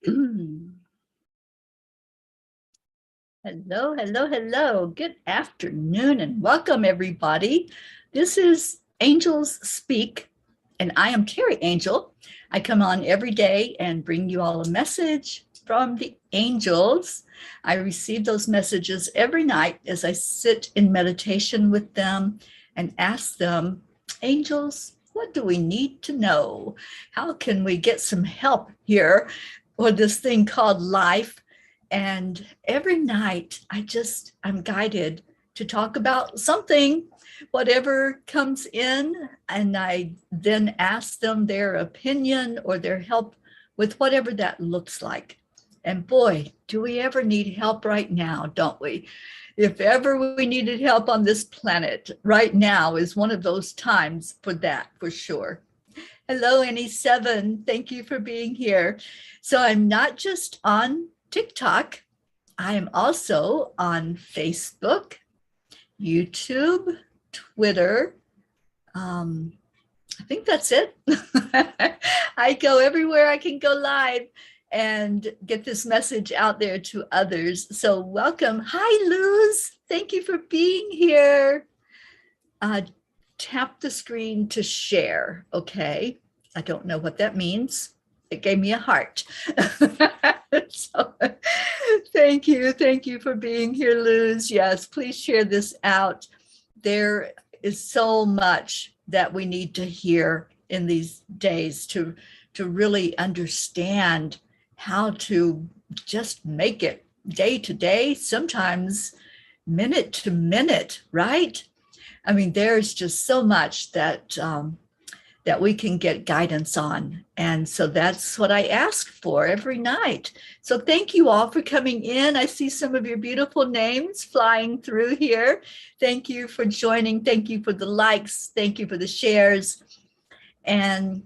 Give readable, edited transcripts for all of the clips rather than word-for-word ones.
Hello, hello, hello. Good afternoon and welcome, everybody. This is Angels Speak, and I am Teri Angel. I come on every day and bring you all a message from the angels. I receive those messages every night as I sit in meditation with them and ask them, angels, what do we need to know? How can we get some help here for this thing called life? And every night I'm guided to talk about something, whatever comes in, and I then ask them their opinion or their help with whatever that looks like. And boy, do we ever need help right now, don't we? If ever we needed help on this planet, right now is one of those times for that, for sure. Hello, NE7. Thank you for being here. So I'm not just on TikTok. I am also on Facebook, YouTube, Twitter. I think that's it. I go everywhere I can go live and get this message out there to others. So welcome. Hi, Luz. Thank you for being here. Tap the screen to share. Okay. I don't know what that means. It gave me a heart. So, thank you for being here, Luz. Yes, please share this out. There is so much that we need to hear in these days to really understand how to just make it day to day, sometimes minute to minute, right? I mean, there's just so much that that we can get guidance on. And so that's what I ask for every night. So thank you all for coming in. I see some of your beautiful names flying through here. Thank you for joining. Thank you for the likes. Thank you for the shares. And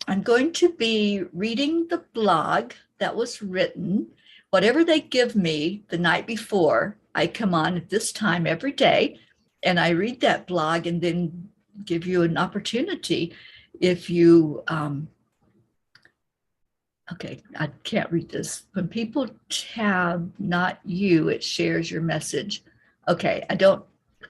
I'm going to be reading the blog that was written. Whatever they give me the night before, I come on at this time every day and I read that blog and then give you an opportunity. If you, okay, I can't read this. When people tab not you, it shares your message. Okay, I don't,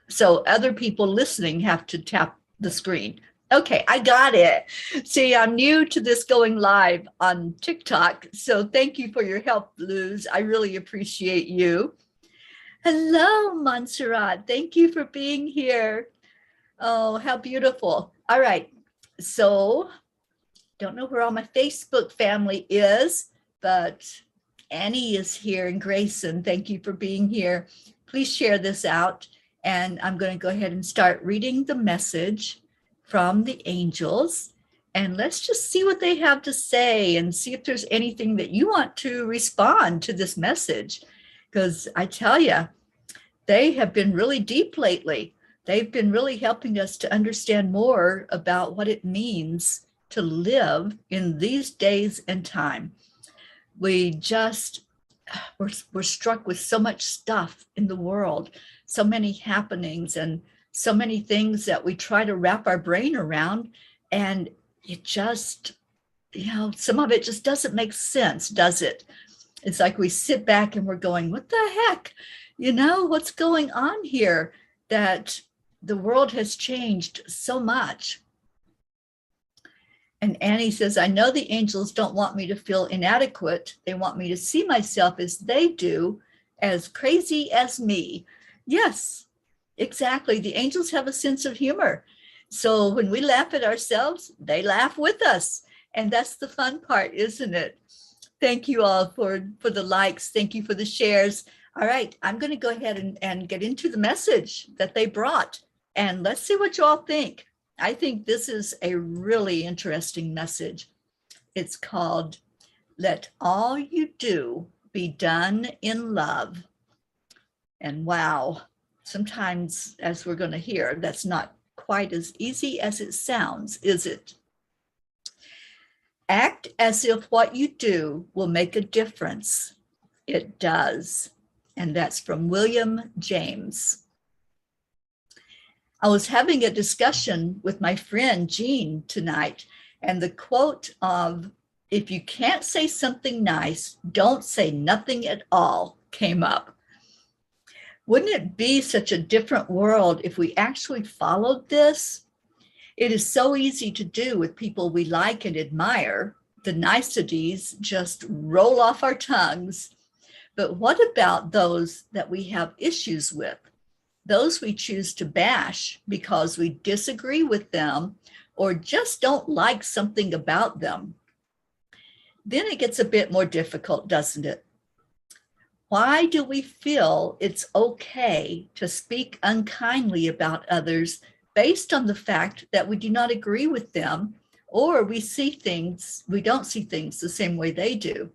so other people listening have to tap the screen. Okay, I got it. See, I'm new to this going live on TikTok. So thank you for your help, Luz. I really appreciate you. Hello, Montserrat. Thank you for being here. Oh, how beautiful. All right. So, don't know where all my Facebook family is, but Annie is here and Grayson. Thank you for being here. Please share this out. And I'm going to go ahead and start reading the message from the angels. And let's just see what they have to say and see if there's anything that you want to respond to this message. Because I tell you, they have been really deep lately. They've been really helping us to understand more about what it means to live in these days and time. We're struck with so much stuff in the world, so many happenings and so many things that we try to wrap our brain around. And it just, some of it just doesn't make sense, does it? It's like we sit back and we're going, what the heck? What's going on here? That the world has changed so much. And Annie says, I know the angels don't want me to feel inadequate. They want me to see myself as they do, as crazy as me. Yes, exactly. The angels have a sense of humor. So when we laugh at ourselves, they laugh with us. And that's the fun part, isn't it? Thank you all for the likes. Thank you for the shares. All right, I'm going to go ahead and get into the message that they brought. And let's see what you all think. I think this is a really interesting message. It's called, Let All You Do Be Done in Love. And wow, sometimes, as we're going to hear, that's not quite as easy as it sounds, is it? Act as if what you do will make a difference. It does. And that's from William James. I was having a discussion with my friend Jean tonight, and the quote of If you can't say something nice, don't say nothing at all came up. Wouldn't it be such a different world if we actually followed this? It is so easy to do with people we like and admire. The niceties just roll off our tongues. But what about those that we have issues with? Those we choose to bash because we disagree with them or just don't like something about them. Then it gets a bit more difficult, doesn't it? Why do we feel it's okay to speak unkindly about others based on the fact that we do not agree with them, or we don't see things the same way they do?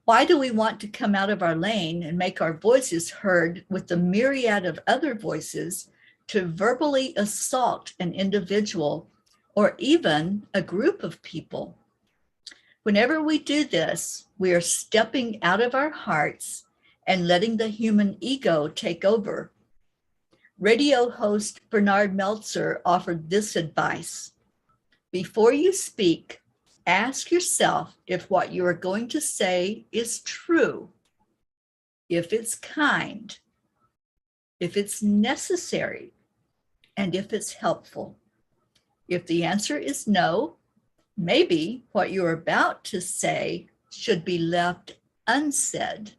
Why do we want to come out of our lane and make our voices heard with the myriad of other voices to verbally assault an individual or even a group of people? Whenever we do this, we are stepping out of our hearts and letting the human ego take over. Radio host Bernard Meltzer offered this advice: before you speak, ask yourself if what you are going to say is true, if it's kind, if it's necessary, and if it's helpful. If the answer is no, maybe what you're about to say should be left unsaid.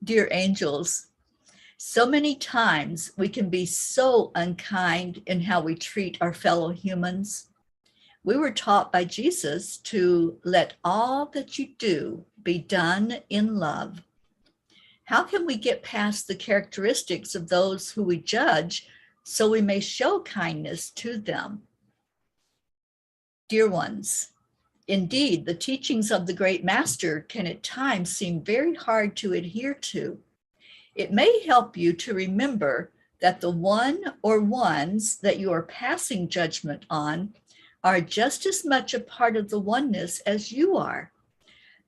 Dear angels, so many times we can be so unkind in how we treat our fellow humans. We were taught by Jesus to let all that you do be done in love. How can we get past the characteristics of those who we judge so we may show kindness to them? Dear ones, indeed, the teachings of the great master can at times seem very hard to adhere to. It may help you to remember that the one or ones that you are passing judgment on are just as much a part of the oneness as you are.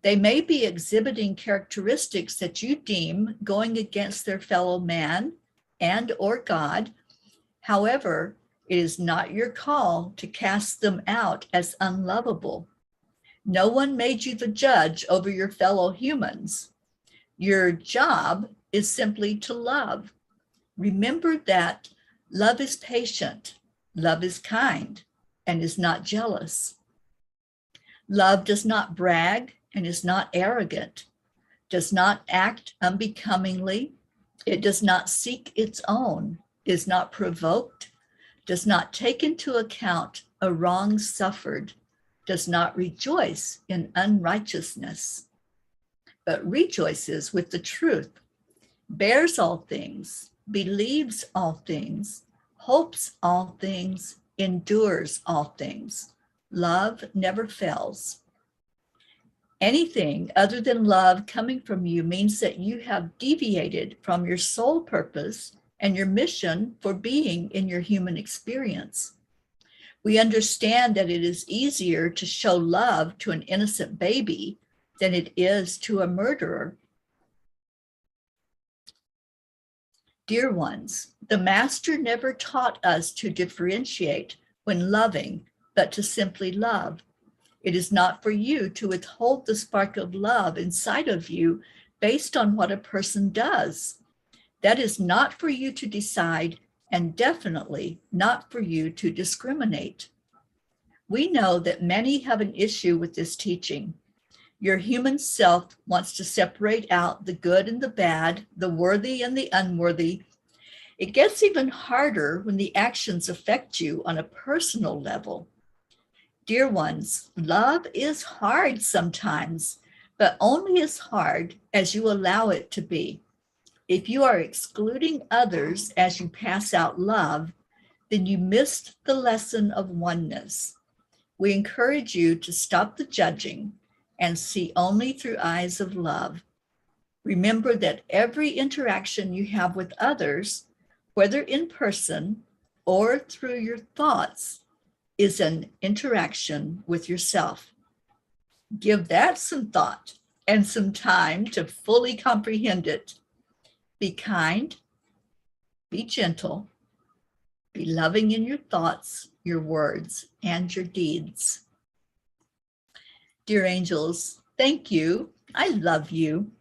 They may be exhibiting characteristics that you deem going against their fellow man and or God. However, it is not your call to cast them out as unlovable. No one made you the judge over your fellow humans. Your job is simply to love. Remember that love is patient, love is kind, and is not jealous. Love does not brag and is not arrogant, does not act unbecomingly. It does not seek its own, is not provoked, does not take into account a wrong suffered, does not rejoice in unrighteousness, but rejoices with the truth, bears all things, believes all things, hopes all things, endures all things. Love never fails. Anything other than love coming from you means that you have deviated from your sole purpose and your mission for being in your human experience. We understand that it is easier to show love to an innocent baby than it is to a murderer. Dear ones, the Master never taught us to differentiate when loving, but to simply love. It is not for you to withhold the spark of love inside of you based on what a person does. That is not for you to decide, and definitely not for you to discriminate. We know that many have an issue with this teaching. Your human self wants to separate out the good and the bad, the worthy and the unworthy. It gets even harder when the actions affect you on a personal level. Dear ones, love is hard sometimes, but only as hard as you allow it to be. If you are excluding others as you pass out love, then you missed the lesson of oneness. We encourage you to stop the judging and see only through eyes of love. Remember that every interaction you have with others, whether in person or through your thoughts, is an interaction with yourself. Give that some thought and some time to fully comprehend it. Be kind, be gentle, be loving in your thoughts, your words, and your deeds. Dear angels, thank you. I love you.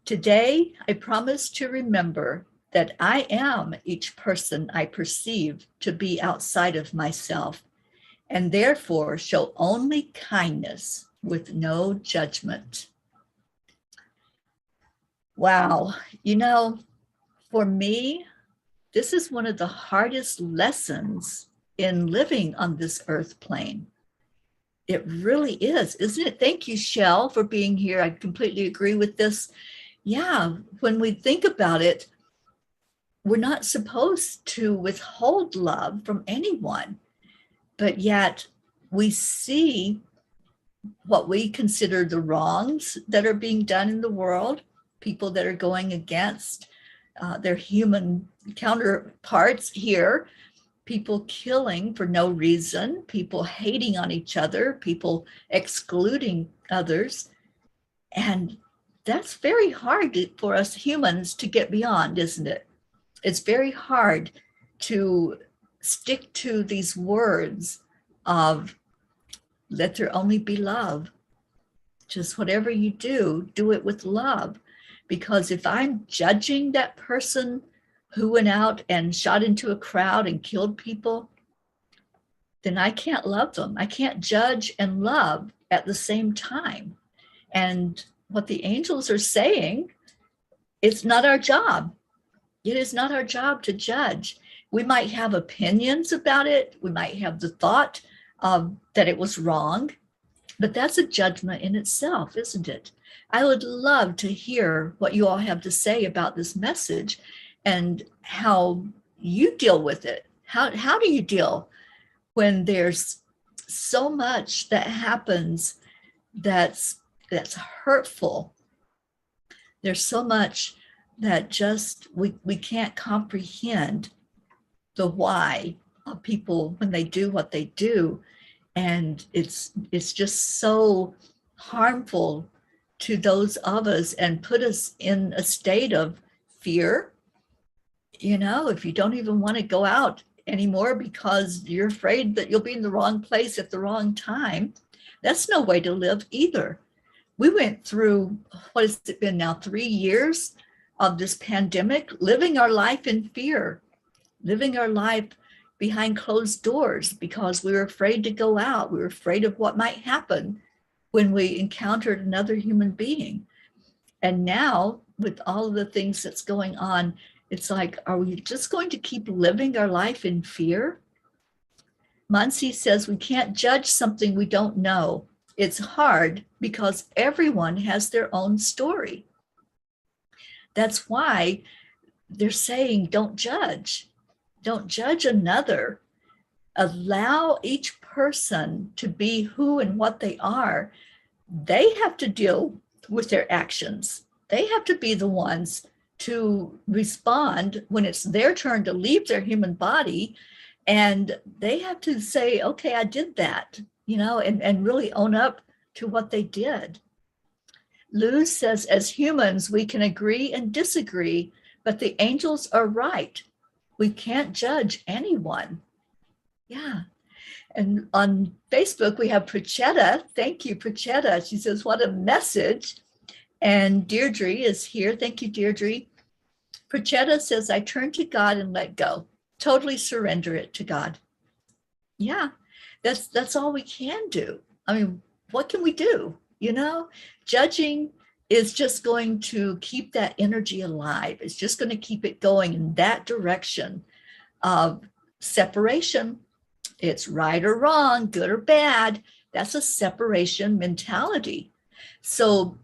Today, I promise to remember that I am each person I perceive to be outside of myself, and therefore show only kindness with no judgment. Wow, for me, this is one of the hardest lessons in living on this earth plane. It really is, isn't it? Thank you, Shell, for being here. I completely agree with this. Yeah, when we think about it, we're not supposed to withhold love from anyone, but yet we see what we consider the wrongs that are being done in the world, people that are going against their human counterparts here, people killing for no reason, people hating on each other, people excluding others. And that's very hard for us humans to get beyond, isn't it? It's very hard to stick to these words of let there only be love. Just whatever you do, do it with love. Because if I'm judging that person who went out and shot into a crowd and killed people, then I can't love them. I can't judge and love at the same time. And what the angels are saying, it's not our job. It is not our job to judge. We might have opinions about it. We might have the thought that it was wrong, but that's a judgment in itself, isn't it? I would love to hear what you all have to say about this message and how you deal with it. How do you deal when there's so much that happens that's hurtful? There's so much that just we can't comprehend the why of people when they do what they do. And it's just so harmful to those of us and put us in a state of fear. If you don't even want to go out anymore because you're afraid that you'll be in the wrong place at the wrong time, that's no way to live either. We went through, what has it been now, 3 years of this pandemic, living our life in fear, living our life behind closed doors because we were afraid to go out. We were afraid of what might happen when we encountered another human being. And now, with all of the things that's going on, it's like, are we just going to keep living our life in fear? Muncie says we can't judge something we don't know. It's hard because everyone has their own story. That's why they're saying don't judge. Don't judge another. Allow each person to be who and what they are. They have to deal with their actions. They have to be the ones to respond when it's their turn to leave their human body. And they have to say, okay, I did that, and really own up to what they did. Luz says, as humans, we can agree and disagree, but the angels are right. We can't judge anyone. Yeah. And on Facebook, we have Prachetta. Thank you, Prachetta. She says, what a message. And Deirdre is here. Thank you, Deirdre. Prachetta says, I turn to God and let go. Totally surrender it to God. Yeah, that's all we can do. I mean, what can we do? Judging is just going to keep that energy alive. It's just going to keep it going in that direction of separation. It's right or wrong, good or bad. That's a separation mentality. So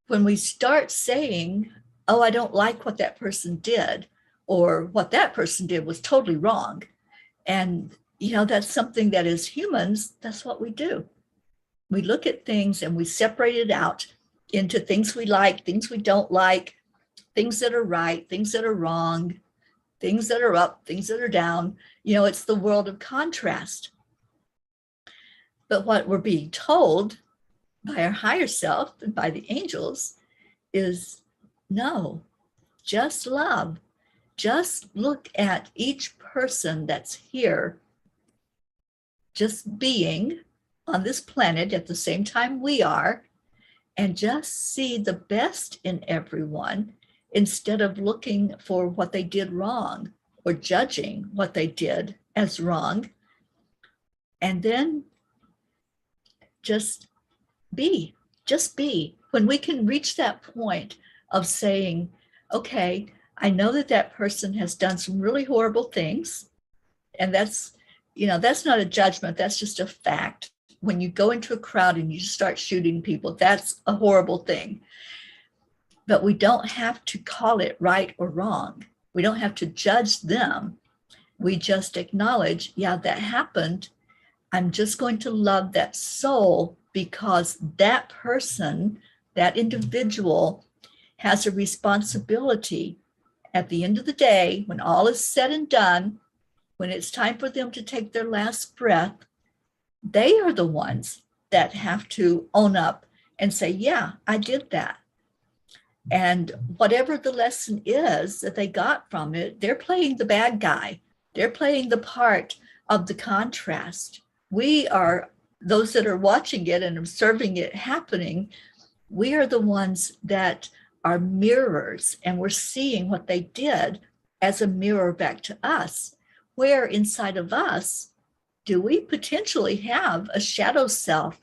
when we start saying, oh, I don't like what that person did, or what that person did was totally wrong. And, that's something that as humans, that's what we do. We look at things and we separate it out into things we like, things we don't like, things that are right, things that are wrong, things that are up, things that are down. It's the world of contrast. But what we're being told by our higher self and by the angels is no, just love. Just look at each person that's here, just being, on this planet at the same time we are, and just see the best in everyone instead of looking for what they did wrong or judging what they did as wrong. And then just be. When we can reach that point of saying, okay, I know that that person has done some really horrible things. And that's not a judgment. That's just a fact. When you go into a crowd and you start shooting people, that's a horrible thing. But we don't have to call it right or wrong. We don't have to judge them. We just acknowledge, yeah, that happened. I'm just going to love that soul because that person, that individual, has a responsibility at the end of the day, when all is said and done, when it's time for them to take their last breath, they are the ones that have to own up and say, yeah, I did that. And whatever the lesson is that they got from it, they're playing the bad guy. They're playing the part of the contrast. We are those that are watching it and observing it happening. We are the ones that are mirrors, and we're seeing what they did as a mirror back to us. Where inside of us do we potentially have a shadow self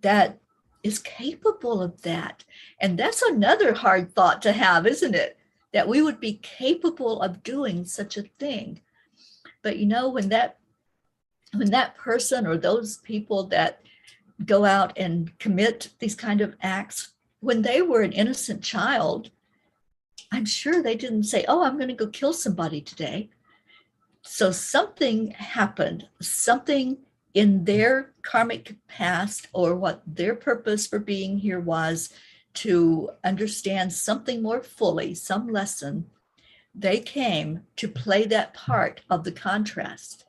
that is capable of that? And that's another hard thought to have, isn't it? That we would be capable of doing such a thing. But when that person or those people that go out and commit these kind of acts, when they were an innocent child, I'm sure they didn't say, oh, I'm going to go kill somebody today. So something happened, something in their karmic past, or what their purpose for being here was, to understand something more fully, some lesson. They came to play that part of the contrast.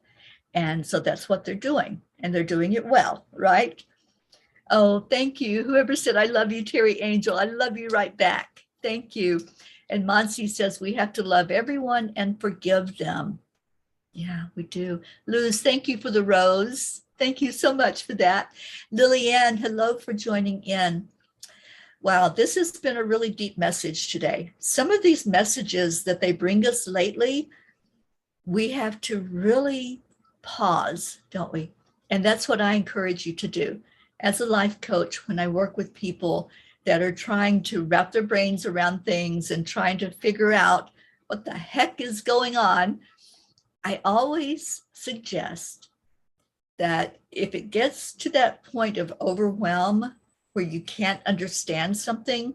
And so that's what they're doing. And they're doing it well, right? Oh, thank you. Whoever said, I love you, Teri Angel. I love you right back. Thank you. And Monsi says, we have to love everyone and forgive them. Yeah, we do. Luz, thank you for the rose. Thank you so much for that. Lillian, hello for joining in. Wow, this has been a really deep message today. Some of these messages that they bring us lately, we have to really pause, don't we? And that's what I encourage you to do. As a life coach, when I work with people that are trying to wrap their brains around things and trying to figure out what the heck is going on, I always suggest that if it gets to that point of overwhelm where you can't understand something,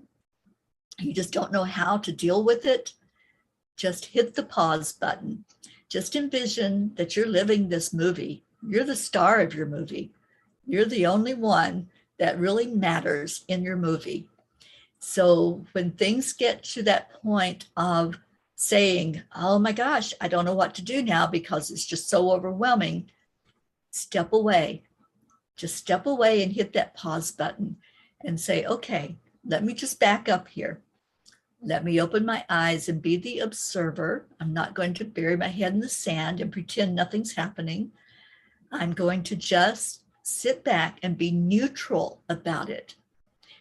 you just don't know how to deal with it, just hit the pause button. Just envision that you're living this movie. You're the star of your movie. You're the only one that really matters in your movie. So when things get to that point of saying, oh my gosh, I don't know what to do now because it's just so overwhelming, step away. Just step away and hit that pause button and say, okay, let me just back up here. Let me open my eyes and be the observer. I'm not going to bury my head in the sand and pretend nothing's happening. I'm going to just sit back and be neutral about it.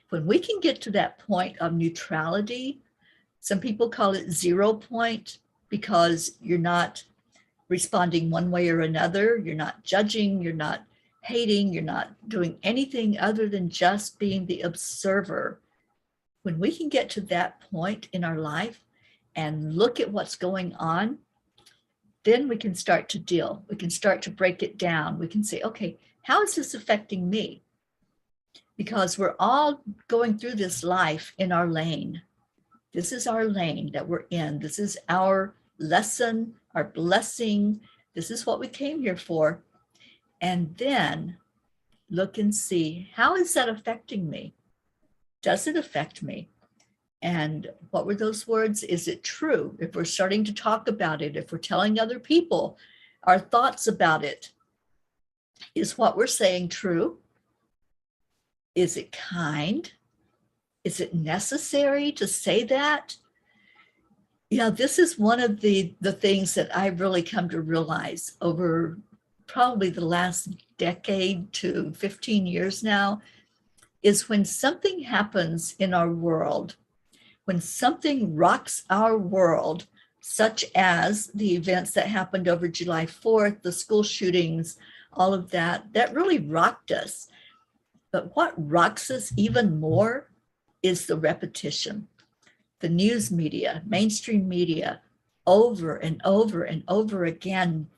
When we can get to that point of neutrality, some people call it 0 point, because you're not responding one way or another. You're not judging, you're not hating, you're not doing anything other than just being the observer. When we can get to that point in our life and look at what's going on, then we can start to deal. We can start to break it down. We can say, okay, how is this affecting me? Because we're all going through this life in our lane. This is our lane that we're in. This is our lesson, our blessing. This is what we came here for. And then look and see, how is that affecting me? Does it affect me? And what were those words? Is it true? If we're starting to talk about it, if we're telling other people our thoughts about it, is what we're saying true? Is it kind? Is it necessary to say that? Yeah, this is one of the things that I've really come to realize over probably the last decade to 15 years now, is when something happens in our world, when something rocks our world, such as the events that happened over July 4th, the school shootings, all of that, that really rocked us. But what rocks us even more is the repetition. The news media, mainstream media, over and over and over again,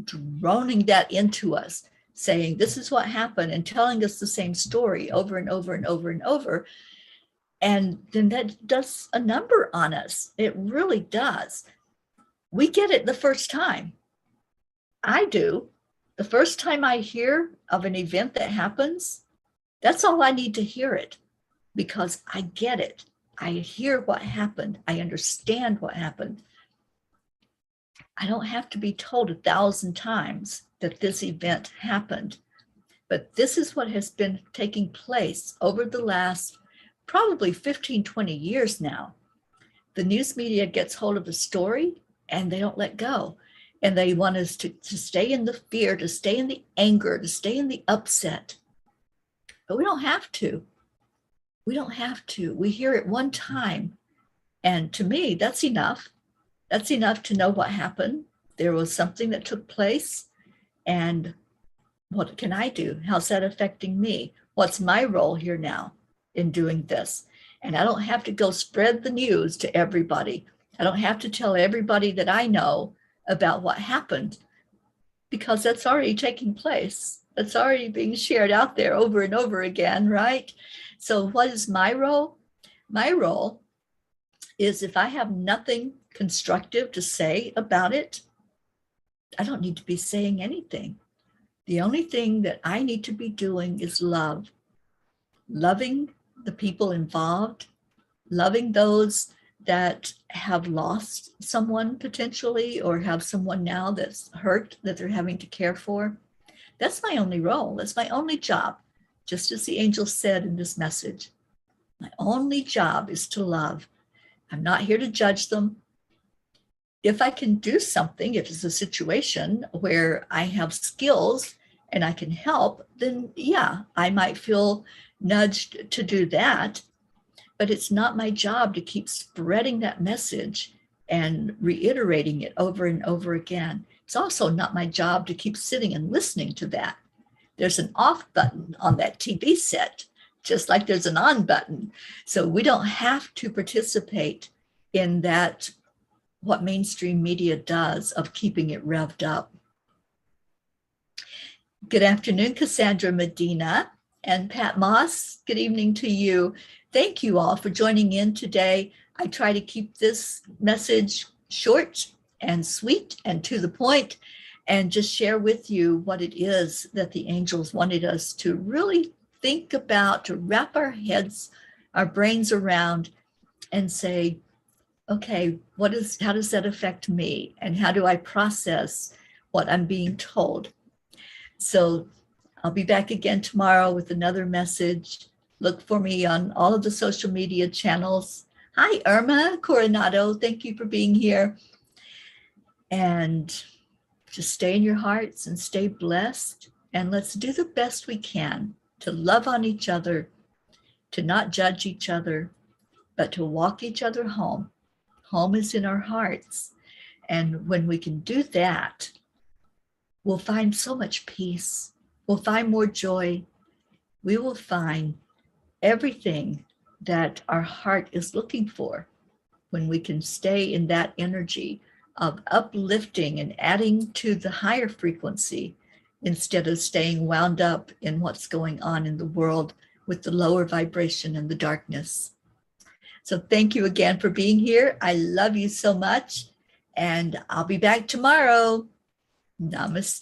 droning that into us, saying this is what happened and telling us the same story over and over and over and over. And then that does a number on us. It really does. We get it the first time. I do. The first time I hear of an event that happens, that's all I need to hear it, because I get it. I hear what happened. I understand what happened. I don't have to be told 1,000 times that this event happened. But this is what has been taking place over the last probably 15, 20 years now. The news media gets hold of a story and they don't let go. And they want us to stay in the fear, to stay in the anger, to stay in the upset. But we don't have to. We don't have to. We hear it one time. And to me, that's enough. That's enough to know what happened. There was something that took place. And what can I do? How's that affecting me? What's my role here now in doing this? And I don't have to go spread the news to everybody. I don't have to tell everybody that I know about what happened, because that's already taking place. That's already being shared out there over and over again, right? So what is my role? My role is, if I have nothing constructive to say about it, I don't need to be saying anything. The only thing that I need to be doing is love. Loving the people involved, loving those that have lost someone potentially, or have someone now that's hurt that they're having to care for. That's my only role. That's my only job. Just as the angel said in this message, my only job is to love. I'm not here to judge them. If I can do something, if it's a situation where I have skills and I can help, then yeah, I might feel nudged to do that. But it's not my job to keep spreading that message and reiterating it over and over again. It's also not my job to keep sitting and listening to that. There's an off button on that TV set, just like there's an on button. So we don't have to participate in that, what mainstream media does of keeping it revved up. Good afternoon, Cassandra Medina and Pat Moss. Good evening to you. Thank you all for joining in today. I try to keep this message short and sweet and to the point, and just share with you what it is that the angels wanted us to really think about, to wrap our heads, our brains around, and say, okay, how does that affect me? And how do I process what I'm being told? So I'll be back again tomorrow with another message. Look for me on all of the social media channels. Hi, Irma Coronado. Thank you for being here. And just stay in your hearts and stay blessed. And let's do the best we can to love on each other, to not judge each other, but to walk each other home. Home is in our hearts. And when we can do that, we'll find so much peace. We'll find more joy. We will find everything that our heart is looking for when we can stay in that energy of uplifting and adding to the higher frequency, instead of staying wound up in what's going on in the world with the lower vibration and the darkness. So thank you again for being here. I love you so much, and I'll be back tomorrow. Namaste.